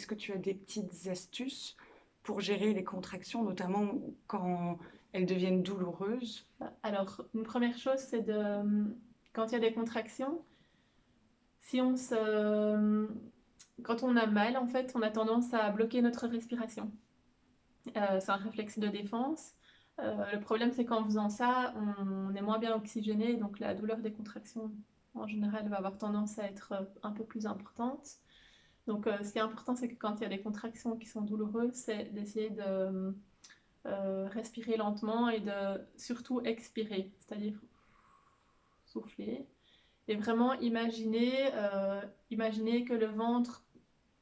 est-ce que tu as des petites astuces pour gérer les contractions, notamment quand elles deviennent douloureuses? Alors, une première chose, c'est quand il y a des contractions, si on se, quand on a mal, en fait, on a tendance à bloquer notre respiration. C'est un réflexe de défense. Le problème, c'est qu'en faisant ça, on est moins bien oxygéné, donc la douleur des contractions, en général, va avoir tendance à être un peu plus importante. Donc, ce qui est important, c'est que quand il y a des contractions qui sont douloureuses, c'est d'essayer de respirer lentement et de surtout expirer, c'est-à-dire souffler et vraiment imaginer que le ventre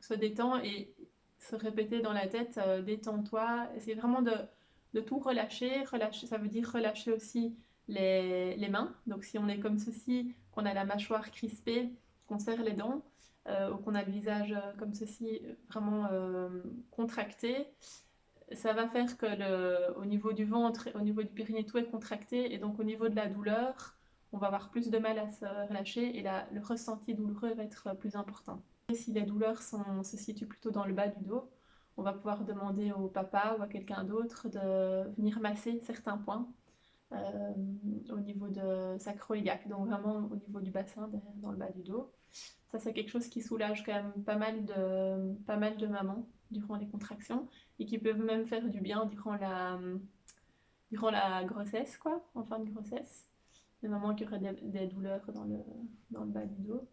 se détend et se répéter dans la tête détends-toi. C'est vraiment de tout relâcher. Relâcher, ça veut dire relâcher aussi les mains. Donc si on est comme ceci, qu'on a la mâchoire crispée, qu'on serre les dents, ou qu'on a le visage comme ceci, vraiment contracté, ça va faire que au niveau du ventre, au niveau du périnée, tout est contracté et donc au niveau de la douleur, on va avoir plus de mal à se relâcher et le ressenti douloureux va être plus important. Et si les douleurs se situent plutôt dans le bas du dos, on va pouvoir demander au papa ou à quelqu'un d'autre de venir masser certains points euh, au niveau de sacro-iliaque, donc vraiment au niveau du bassin, derrière, dans le bas du dos. Ça, c'est quelque chose qui soulage quand même pas mal de mamans durant les contractions et qui peuvent même faire du bien durant la grossesse, quoi, en fin de grossesse. Des mamans qui auraient des douleurs dans le bas du dos.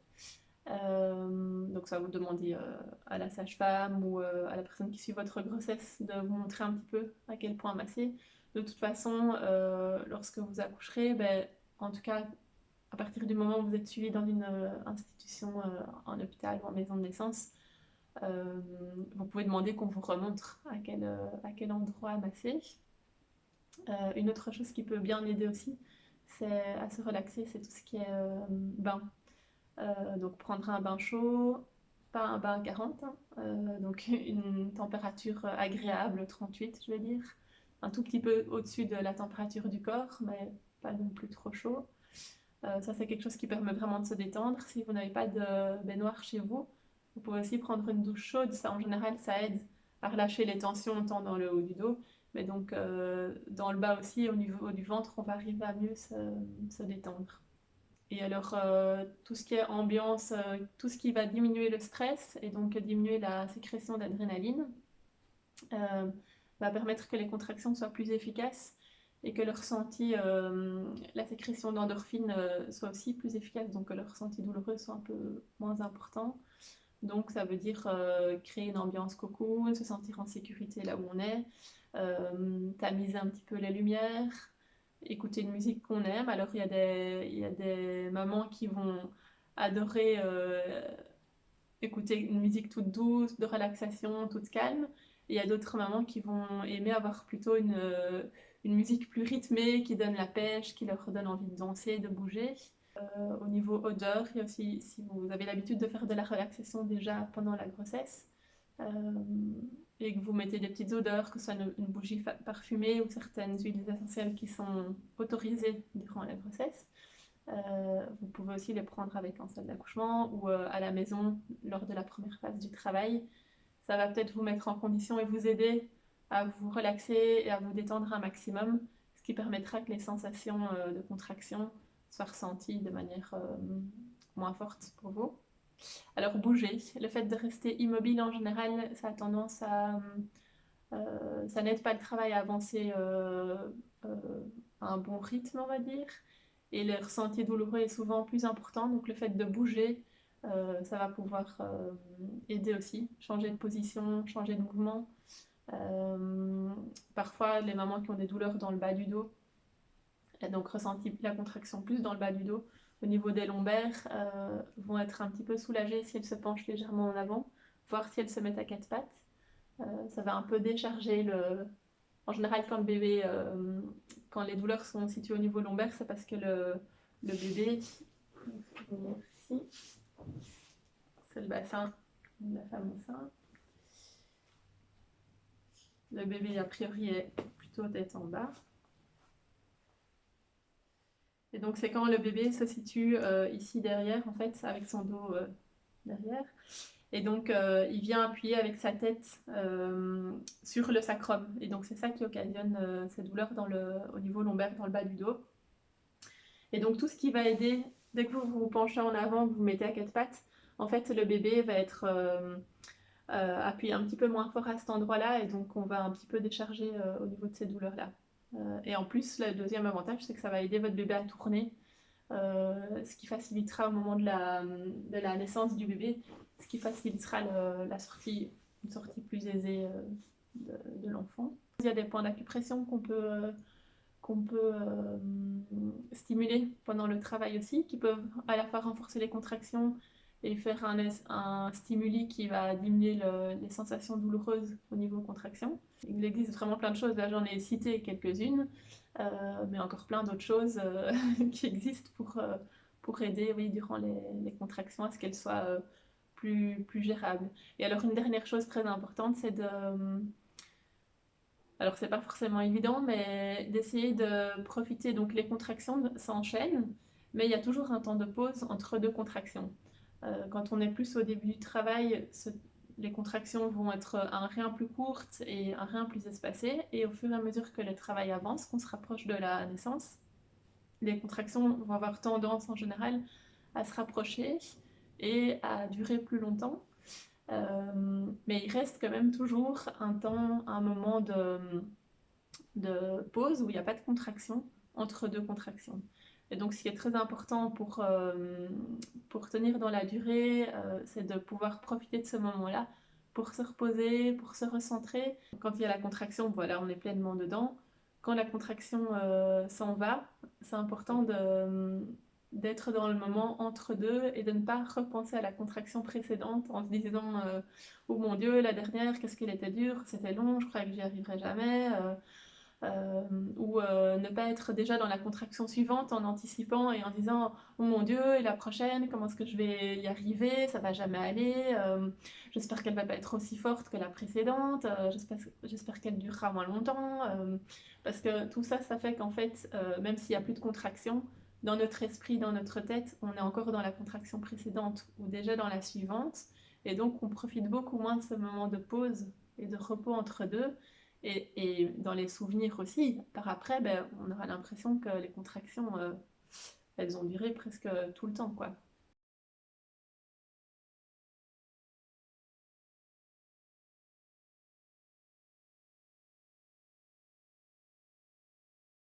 Donc ça, vous demandez à la sage-femme ou à la personne qui suit votre grossesse de vous montrer un petit peu à quel point masser. De toute façon, lorsque vous accoucherez, ben, en tout cas, à partir du moment où vous êtes suivi dans une institution, en hôpital ou en maison de naissance, euh, vous pouvez demander qu'on vous remontre à quel endroit masser. Une autre chose qui peut bien aider aussi, c'est à se relaxer, c'est tout ce qui est bain. Donc prendre un bain chaud, pas un bain à 40, hein, donc une température agréable, 38 je vais dire, un tout petit peu au-dessus de la température du corps, mais pas non plus trop chaud. Ça c'est quelque chose qui permet vraiment de se détendre. Si vous n'avez pas de baignoire chez vous, vous pouvez aussi prendre une douche chaude, ça en général ça aide à relâcher les tensions tant dans le haut du dos, mais donc dans le bas aussi, au niveau du ventre, on va arriver à mieux se détendre. Et alors, tout ce qui est ambiance, tout ce qui va diminuer le stress et donc diminuer la sécrétion d'adrénaline, euh, va permettre que les contractions soient plus efficaces et que le ressenti, la sécrétion d'endorphine soit aussi plus efficace, donc que le ressenti douloureux soit un peu moins important. Donc, ça veut dire créer une ambiance cocoon, se sentir en sécurité là où on est, tamiser un petit peu les lumières, écouter une musique qu'on aime. Alors, il y a des mamans qui vont adorer écouter une musique toute douce, de relaxation, toute calme. Et il y a d'autres mamans qui vont aimer avoir plutôt une musique plus rythmée, qui donne la pêche, qui leur donne envie de danser, de bouger. Au niveau odeur, il y a aussi, si vous avez l'habitude de faire de la relaxation déjà pendant la grossesse, euh, et que vous mettez des petites odeurs, que ce soit une bougie parfumée ou certaines huiles essentielles qui sont autorisées durant la grossesse, vous pouvez aussi les prendre avec en salle d'accouchement ou à la maison lors de la première phase du travail. Ça va peut-être vous mettre en condition et vous aider à vous relaxer et à vous détendre un maximum, ce qui permettra que les sensations de contraction soient ressenties de manière moins forte pour vous. Alors bouger, le fait de rester immobile en général, ça a tendance à... ça n'aide pas le travail à avancer euh, à un bon rythme, on va dire. Et le ressenti douloureux est souvent plus important, donc le fait de bouger, ça va pouvoir aider aussi. Changer de position, changer de mouvement. Euh, Parfois, les mamans qui ont des douleurs dans le bas du dos, et donc ressentir la contraction plus dans le bas du dos, au niveau des lombaires, vont être un petit peu soulagées si elles se penchent légèrement en avant, voir si elles se mettent à quatre pattes. Ça va un peu décharger le... En général, quand les douleurs sont situées au niveau lombaire, c'est parce que le bébé, ici, c'est le bassin de la femme enceinte. Le bébé, a priori, est plutôt tête en bas. Et donc, c'est quand le bébé se situe ici derrière, en fait, avec son dos derrière. Et donc, il vient appuyer avec sa tête sur le sacrum. Et donc, c'est ça qui occasionne ces douleurs au niveau lombaire, dans le bas du dos. Et donc, tout ce qui va aider, dès que vous vous penchez en avant, que vous mettez à quatre pattes, en fait, le bébé va être appuyé un petit peu moins fort à cet endroit-là. Et donc, on va un petit peu décharger au niveau de ces douleurs-là. Et en plus, le deuxième avantage, c'est que ça va aider votre bébé à tourner, ce qui facilitera au moment de la naissance du bébé, ce qui facilitera la sortie, une sortie plus aisée de l'enfant. Il y a des points d'acupression qu'on peut stimuler pendant le travail aussi, qui peuvent à la fois renforcer les contractions et faire un stimuli qui va diminuer les sensations douloureuses au niveau contraction. Il existe vraiment plein de choses, là j'en ai cité quelques-unes, mais encore plein d'autres choses qui existent pour aider, oui, durant les contractions à ce qu'elles soient plus gérables. Et alors une dernière chose très importante, c'est de alors c'est pas forcément évident, mais d'essayer de profiter. Donc les contractions s'enchaînent, mais il y a toujours un temps de pause entre deux contractions. Quand on est plus au début du travail, les contractions vont être un rien plus courte et un rien plus espacé. Et au fur et à mesure que le travail avance, qu'on se rapproche de la naissance, les contractions vont avoir tendance en général à se rapprocher et à durer plus longtemps. Mais il reste quand même toujours un temps, un moment de pause où il n'y a pas de contraction entre deux contractions. Et donc, ce qui est très important pour tenir dans la durée, c'est de pouvoir profiter de ce moment-là pour se reposer, pour se recentrer. Quand il y a la contraction, voilà, on est pleinement dedans. Quand la contraction s'en va, c'est important d'être dans le moment entre deux et de ne pas repenser à la contraction précédente en se disant oh mon Dieu, la dernière, qu'est-ce qu'elle était dure, c'était long, je croyais que j'y arriverais jamais. Ou ne pas être déjà dans la contraction suivante en anticipant et en disant oh mon Dieu, et la prochaine, comment est-ce que je vais y arriver, ça va jamais aller, j'espère qu'elle va pas être aussi forte que la précédente, j'espère qu'elle durera moins longtemps, parce que tout ça, ça fait qu'en fait, même s'il n'y a plus de contraction, dans notre esprit, dans notre tête, on est encore dans la contraction précédente ou déjà dans la suivante, et donc on profite beaucoup moins de ce moment de pause et de repos entre deux. Et dans les souvenirs aussi, par après, ben, on aura l'impression que les contractions, elles ont duré presque tout le temps, quoi.